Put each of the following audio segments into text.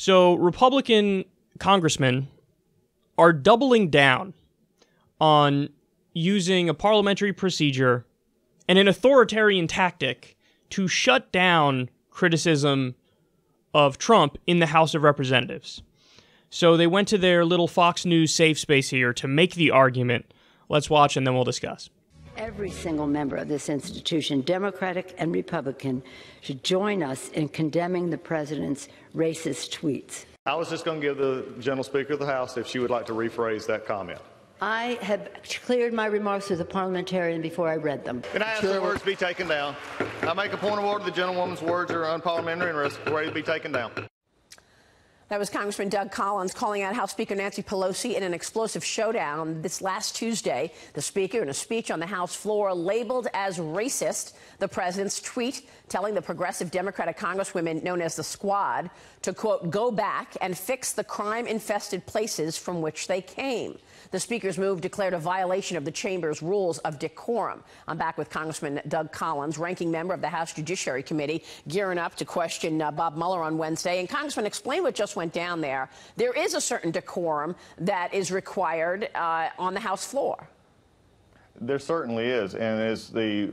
So Republican congressmen are doubling down on using a parliamentary procedure and an authoritarian tactic to shut down criticism of Trump in the House of Representatives. So they went to their little Fox News safe space here to make the argument. Let's watch and then we'll discuss. Every single member of this institution, Democratic and Republican, should join us in condemning the president's racist tweets. I was just going to give the General Speaker of the House if she would like to rephrase that comment. I have cleared my remarks with a parliamentarian before I read them. Can I ask the words to be taken down? I make a point of order. The gentlewoman's words are unparliamentary and ready to be taken down. That was Congressman Doug Collins calling out House Speaker Nancy Pelosi in an explosive showdown this last Tuesday. The Speaker, in a speech on the House floor, labeled as racist the president's tweet telling the progressive Democratic congresswomen known as the Squad to, quote, go back and fix the crime-infested places from which they came. The Speaker's move declared a violation of the Chamber's rules of decorum. I'm back with Congressman Doug Collins, ranking member of the House Judiciary Committee, gearing up to question Bob Mueller on Wednesday. And Congressman, explain what just went down there. There is a certain decorum that is required on the House floor. There certainly is, and as the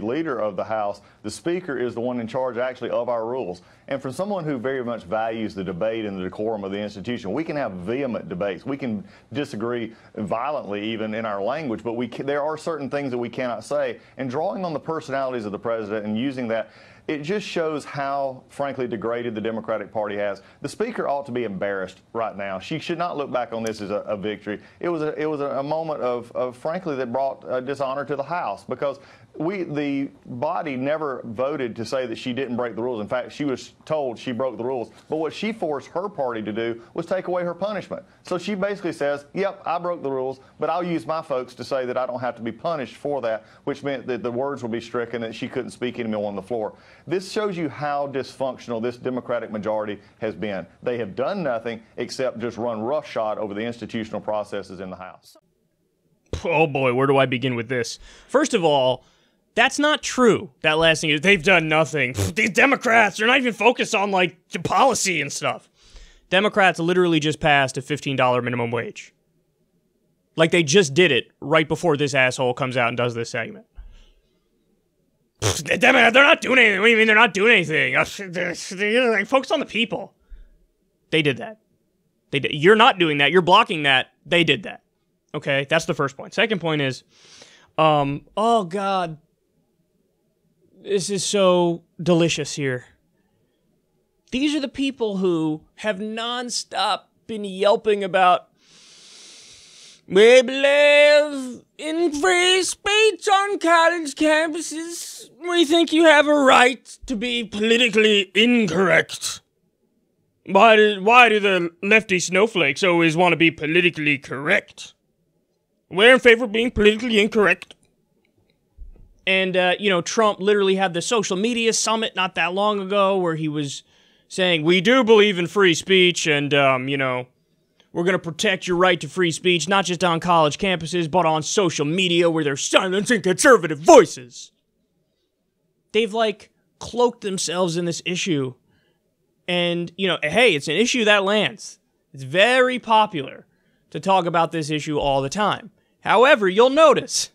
leader of the House, the Speaker is the one in charge actually of our rules. And for someone who very much values the debate and the decorum of the institution, we can have vehement debates. We can disagree violently even in our language, but there are certain things that we cannot say. And drawing on the personalities of the president and using that, it just shows how, frankly, degraded the Democratic Party has. The Speaker ought to be embarrassed right now. She should not look back on this as a victory. It was a moment of frankly, that brought dishonor to the House because the body never voted to say that she didn't break the rules. In fact, she was told she broke the rules. But what she forced her party to do was take away her punishment. So she basically says, yep, I broke the rules, but I'll use my folks to say that I don't have to be punished for that, which meant that the words would be stricken and she couldn't speak anymore on the floor. This shows you how dysfunctional this Democratic majority has been. They have done nothing except just run roughshod over the institutional processes in the House. Oh boy, where do I begin with this? First of all, that's not true. That last thing is they've done nothing. These Democrats, they're not even focused on like the policy and stuff. Democrats literally just passed a $15 minimum wage. Like they just did it right before this asshole comes out and does this segment. They're not doing anything. What do you mean they're not doing anything? They're focused on the people. They did that. They did. You're not doing that. You're blocking that. They did that. Okay, that's the first point. Second point is, oh God, this is so delicious here. These are the people who have nonstop been yelping about, we believe in free speech on college campuses. We think you have a right to be politically incorrect. Why do the lefty snowflakes always want to be politically correct? We're in favor of being politically incorrect. And, Trump literally had the social media summit not that long ago where he was saying, we do believe in free speech and, we're going to protect your right to free speech, not just on college campuses, but on social media where they're silencing conservative voices. They've, cloaked themselves in this issue. And, hey, it's an issue that lands. It's very popular to talk about this issue all the time. However, you'll notice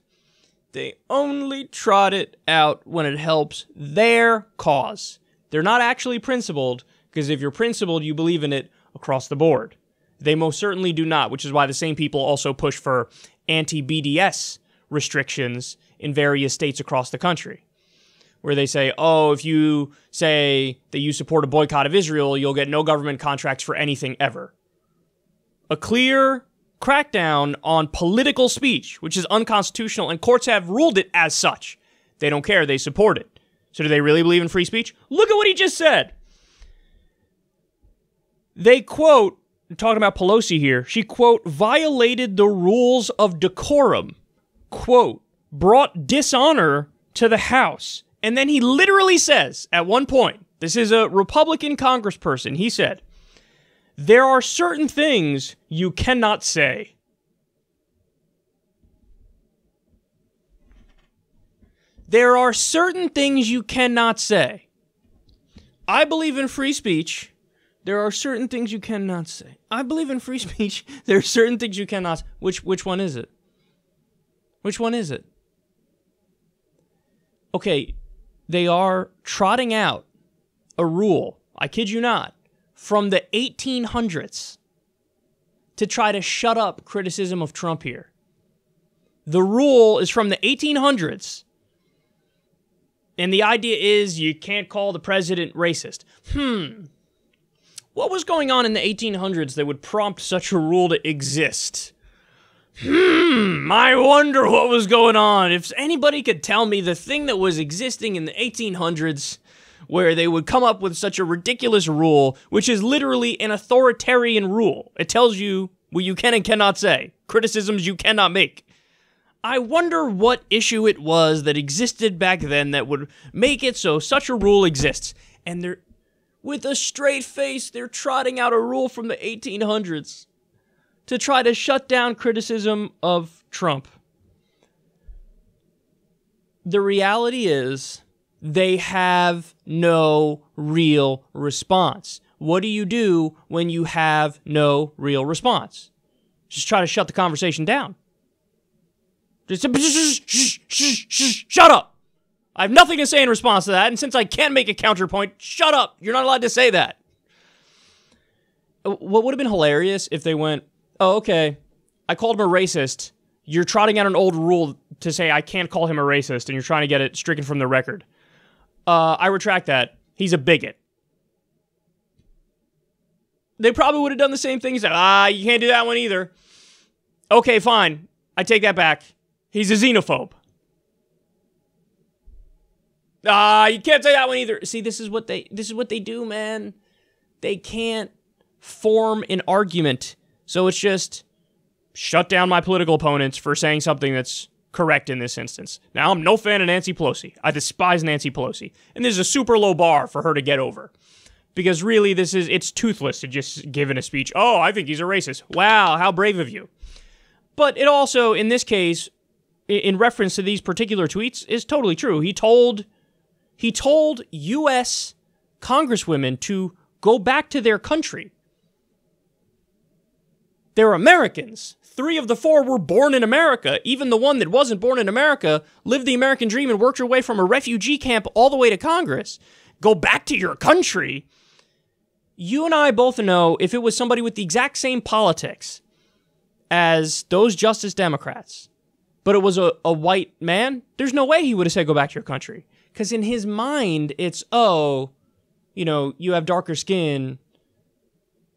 they only trot it out when it helps their cause. They're not actually principled, because if you're principled, you believe in it across the board. They most certainly do not, which is why the same people also push for anti-BDS restrictions in various states across the country, where they say, oh, if you say that you support a boycott of Israel, you'll get no government contracts for anything ever. A clear crackdown on political speech, which is unconstitutional, and courts have ruled it as such. They don't care. They support it. So do they really believe in free speech? Look at what he just said. They quote, talking about Pelosi here, she, quote, violated the rules of decorum, quote, brought dishonor to the House. And then he literally says, at one point, this is a Republican congressperson, he said, there are certain things you cannot say. There are certain things you cannot say. I believe in free speech. There are certain things you cannot say. I believe in free speech. There are certain things you cannot. Which one is it? Which one is it? Okay, they are trotting out a rule, I kid you not, from the 1800s to try to shut up criticism of Trump here. The rule is from the 1800s. And the idea is you can't call the president racist. What was going on in the 1800s that would prompt such a rule to exist? I wonder what was going on. If anybody could tell me the thing that was existing in the 1800s where they would come up with such a ridiculous rule, which is literally an authoritarian rule. It tells you what you can and cannot say, criticisms you cannot make. I wonder what issue it was that existed back then that would make it so such a rule exists. And they're, with a straight face, they're trotting out a rule from the 1800s to try to shut down criticism of Trump. The reality is they have no real response. What do you do when you have no real response? Just try to shut the conversation down. Just shut up. I have nothing to say in response to that, and since I can't make a counterpoint, shut up. You're not allowed to say that. What would have been hilarious if they went, oh, okay, I called him a racist. You're trotting out an old rule to say I can't call him a racist, and you're trying to get it stricken from the record. I retract that. He's a bigot. They probably would have done the same thing. He said, you can't do that one either. Okay, fine. I take that back. He's a xenophobe. You can't say that one either. See, this is what they do, man. They can't form an argument. So it's just shut down my political opponents for saying something that's correct in this instance. Now, I'm no fan of Nancy Pelosi. I despise Nancy Pelosi. And this is a super low bar for her to get over. Because really, it's toothless to just give in a speech. Oh, I think he's a racist. Wow, how brave of you. But it also, in this case, in reference to these particular tweets, is totally true. He told U.S. congresswomen to go back to their country. They're Americans. 3 of the 4 were born in America. Even the one that wasn't born in America lived the American dream and worked her way from a refugee camp all the way to Congress. Go back to your country. You and I both know if it was somebody with the exact same politics as those Justice Democrats, but it was a white man, there's no way he would have said go back to your country. Because in his mind, it's, you have darker skin.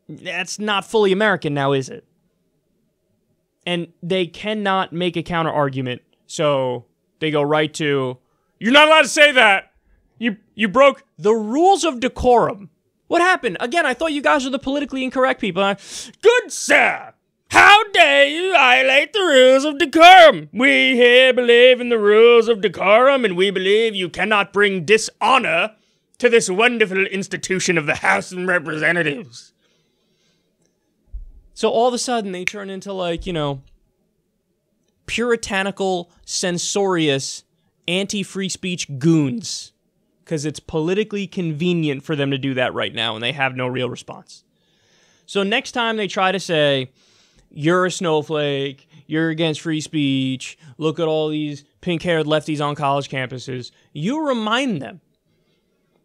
That's not fully American now, is it? And they cannot make a counter argument, so they go right to, you're not allowed to say that. You broke the rules of decorum. What happened? Again, I thought you guys were the politically incorrect people. Good sir, how dare you violate the rules of decorum? We here believe in the rules of decorum, and we believe you cannot bring dishonor to this wonderful institution of the House of Representatives. So all of a sudden, they turn into puritanical, censorious, anti-free speech goons. Because it's politically convenient for them to do that right now, and they have no real response. So next time they try to say, you're a snowflake, you're against free speech, look at all these pink-haired lefties on college campuses, you remind them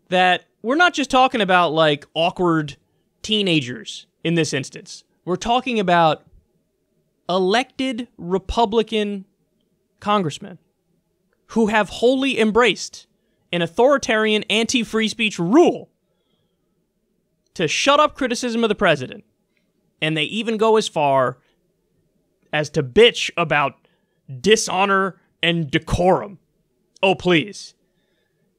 that we're not just talking about, awkward teenagers in this instance. We're talking about elected Republican congressmen who have wholly embraced an authoritarian anti-free speech rule to shut up criticism of the president. And they even go as far as to bitch about dishonor and decorum. Oh, please.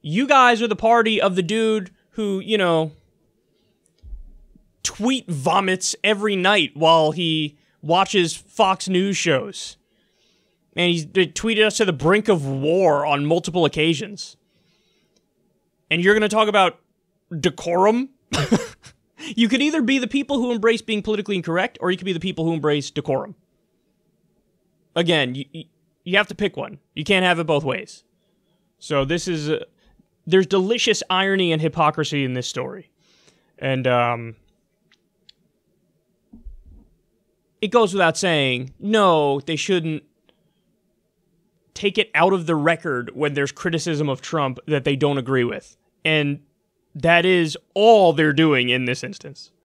You guys are the party of the dude who, tweet vomits every night while he watches Fox News shows. And he's tweeted us to the brink of war on multiple occasions. And you're going to talk about decorum? You could either be the people who embrace being politically incorrect, or you could be the people who embrace decorum. Again, you have to pick one. You can't have it both ways. So there's delicious irony and hypocrisy in this story. And it goes without saying, no, they shouldn't take it out of the record when there's criticism of Trump that they don't agree with. And that is all they're doing in this instance.